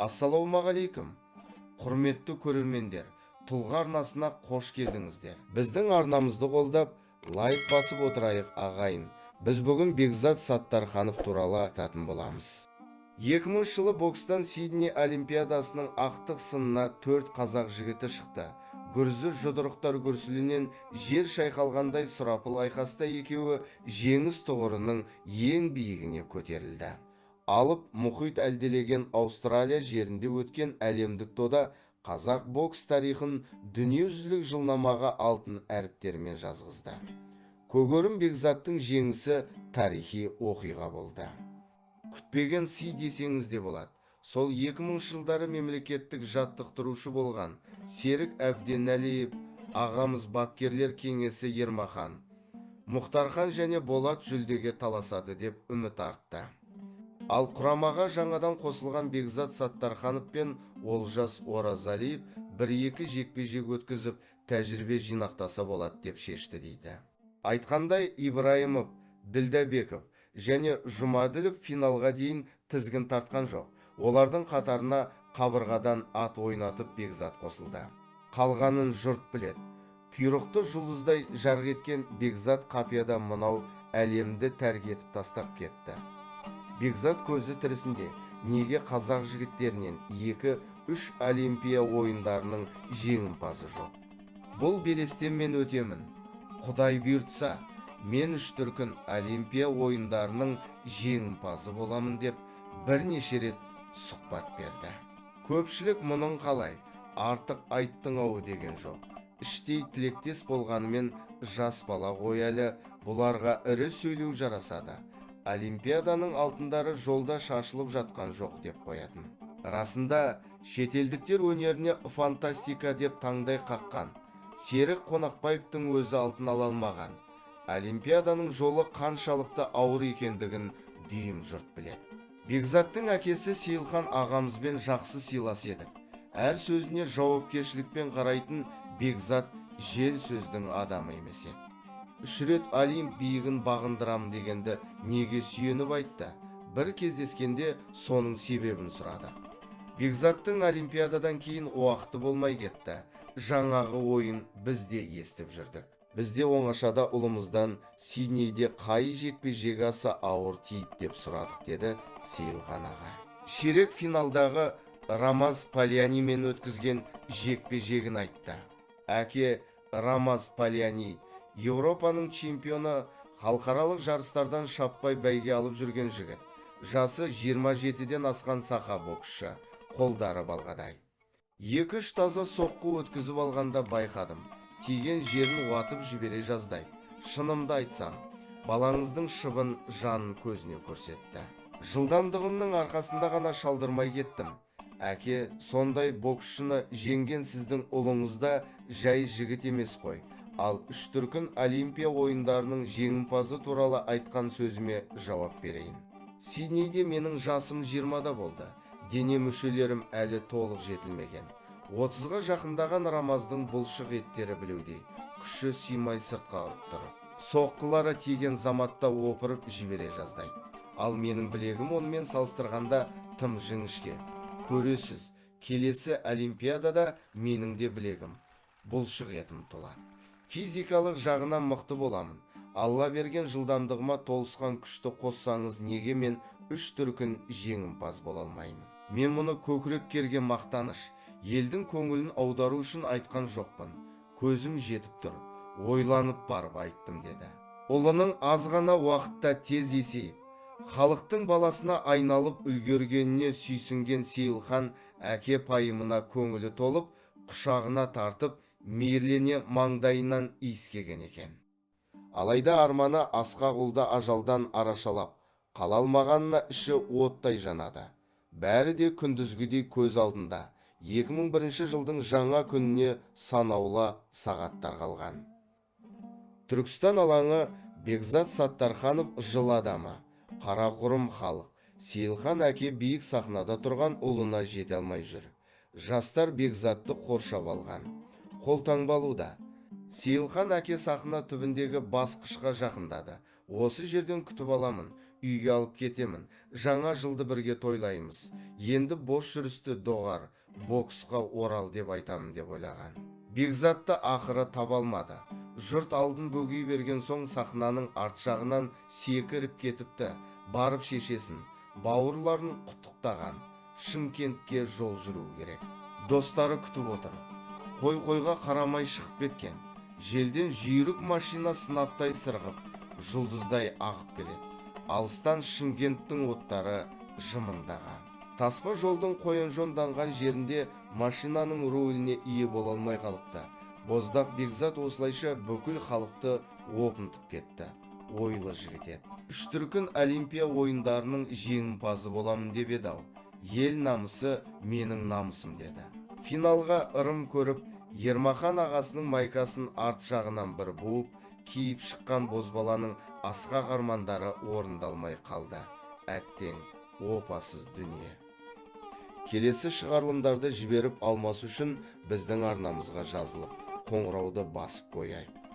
Ассалаумағалейкум, құрметті көрермендер, Тұлға арнасына қош келдіңіздер. Біздің арнамызды қолдап, лайк басып отырайық ағайын. Біз бүгін Бекзат Саттарханов туралы айтатын боламыз. 2000 жылы бокстан Сидней Олимпиадасының ақтық сынына 4 қазақ жігіті шықты. Гүрзі жұдырықтар гүрсілінен жер шайқалғандай сұрапыл айқаста екеуі жеңіс тұғырының ең биігіне көтерілді. Алып мұхит әлделеген Аустралия жерінде өткен әлемдік дода қазақ бокс тарихын дүниежүзілік жылнамаға алтын әріптермен жазғызды. Көгерім Бекзаттың жеңісі тарихи оқиға болды. Күтпеген сый десеңіз де болады. Сол 2000 жылдары мемлекеттік жаттықтырушы болған Серік Әбденәлиев ағамыз бапкерлер кеңесі Ермахан, Мұхтархан және Болат жүлдеге таласады деп үміт артты. Ал құрамаға жаңадан қосылған Бекзат Саттарханов пен Олжас Оразалиев 1-2 жекпе-жек өткізіп, тәжірибе жинақтаса болады деп шешті дейді. Айтқандай, Ибраимов, Ділдәбеков және Жұмаділов финалға дейін тізгін тартқан жоқ. Олардың қатарына қабырғадан ат ойнатып Бекзат қосылды. Қалғанын жұрт біледі. Құйрықты жұлдыздай жарқ еткен Бекзат қапияда мынау әлемді тәрк етіп тастап кетті. Бекзат көзі тірісінде неге қазақ жігіттерінен 2-3 Олимпия ойындарының жеңімпазы жоқ? Бұл белестен мен өтемін. Құдай бұйыртса, мен 3 дүркін Олимпия ойындарының жеңімпазы боламын деп бірнеше рет сұхбат берді. Көпшілік мұның қалай, артық айттың ау деген жоқ. Іштей тілектес болғанымен жас бала ғой әлі, бұларға ірі сөйлеу жарасады. Олимпиаданың алтындары жолда шашылып жатқан жоқ деп қоятын. Расында, шетелдіктер өнеріне фантастика деп таңдай қаққан. Серік Қонақбаевтың өзі алтын ала алмаған. Олимпиаданың жолы қаншалықты ауыр екендігін дүйім жұрт біледі. Бекзаттың әкесі Сейілхан ағамызбен жақсы сыйлас едік. Әр сөзіне жауапкершілікпен қарайтын Бекзат жел сөздің адамы емес еді. 3 рет Олимп биігін бағындырам дегенді неге сүйеніп айтты? Бір кездескенде соның себебін сұрады. Бекзаттың Олимпиададан кейін уақыты болмай кетті. Жаңағы ойын бізде естіп жүрдік. Бізде оңашада ұлымыздан Сиднейде қай жекпе-жек аса ауыр тиді деп сұрадық, деді Сейілхан аға. Ширек финалдағы Рамаз Пальянимен өткізген жекпе-жегін айтты. Әке Рамаз Пальяни Еуропаның чемпионы, халықаралық жарыстардан шаппай бәйге алып жүрген жігіт. Жасы 27-ден асқан сақа боксшы, қолдары балғадай. 2-3 таза соққы өткізіп алғанда байқадым. Тиген жерін уатып жібере жаздай. Шынымды айтсам, балаңыздың шыбын жанын көзіне көрсетті. Жылдамдығымның арқасында ғана шалдырмай кеттім. Әке, сондай боксшыны жеңген сіздің ұлыңызда жай жігіт емес қой. Ал 3 дүркін Олимпия ойындарының жеңімпазы туралы айтқан сөзіме жауап берейін. Сиднейде менің жасым 20-да болды. Дене мүшелерім әлі толық жетілмеген. 30-ға жақындаған Рамаздың бұлшық еттері білеудей. Күші сыймай сыртқа ұрып тұр. Соққылары тиген заматта опырып жібере жаздайды. Ал менің білегім онымен салыстырғанда тым жіңішке. Көресіз, келесі Олимпиадада менің де білегім, бұлшық етім толады. Физикалық жағынан мықты боламын. Алла берген жылдамдығыма толысқан күшті қоссаңыз, неге мен 3 дүркін жеңімпаз бола алмаймын? Мен мұны көкірек керген мақтаныш, елдің көңілін аудару үшін айтқан жоқпын. Көзім жетіп тұр, ойланып барып айттым, деді. Ұлының аз ғана уақытта тез есейіп, халықтың баласына айналып үлгергеніне сүйсінген Сейілхан әке пайымына көңілі толып, құшағына тартып, мейірлене маңдайынан иіскеген екен. Алайда арманы асқақ ұлды ажалдан арашалап, қала алмағанына іші оттай жанады. Бәрі де күндізгідей көз алдында. 2001 жылдың жаңа күніне санаулы сағаттар қалған. Түркістан алаңы Бекзат Саттарханов жыл адамы, қарақұрым халық. Сейілхан әке биік сахнада тұрған ұлына жете алмай жүр. Жастар Бекзатты қоршап алған. Қолтаңбалуда. Сейілхан әке сахна түбіндегі басқышқа жақындады. Осы жерден күтіп аламын. үйге алып кетемін. Жаңа жылды бірге тойлаймыз. Енді бос жүрісті доғар, боксқа орал деп айтамын деп ойлаған. Бекзатты ақыры таба алмады. Жұрт алдын бөгей берген соң сахнаның арт жағынан секіріп кетіпті. Барып шешесін, бауырларын құттықтаған. Шымкентке жол жүру керек. Достары күтіп отыр. Қойға қарамай шығып кеткен. Желден жүйрік машина сынаптай сырғып, жұлдыздай ағып келеді. Алыстан Шымкенттің оттары жымыңдаған. Таспа жолдың қоянжонданған жерінде машинаның руліне ие бола алмай қалыпты. Боздақ Бекзат осылайша бүкіл халықты опынтып кетті. Ойлы жігіт еді. Үш дүркін Олимпия ойындарының жеңімпазы боламын деп еді ау. Ел намысы менің намысым деді. Финалға ырым көріп, Ермахан ағасының майкасын арт жағынан бір буып, киіп шыққан бозбаланың асқақ армандары орындалмай қалды. Әттең, опасыз дүние. Келесі шығарылымдарды жіберіп алмас үшін біздің арнамызға жазылып, қоңырауды басып қояйық.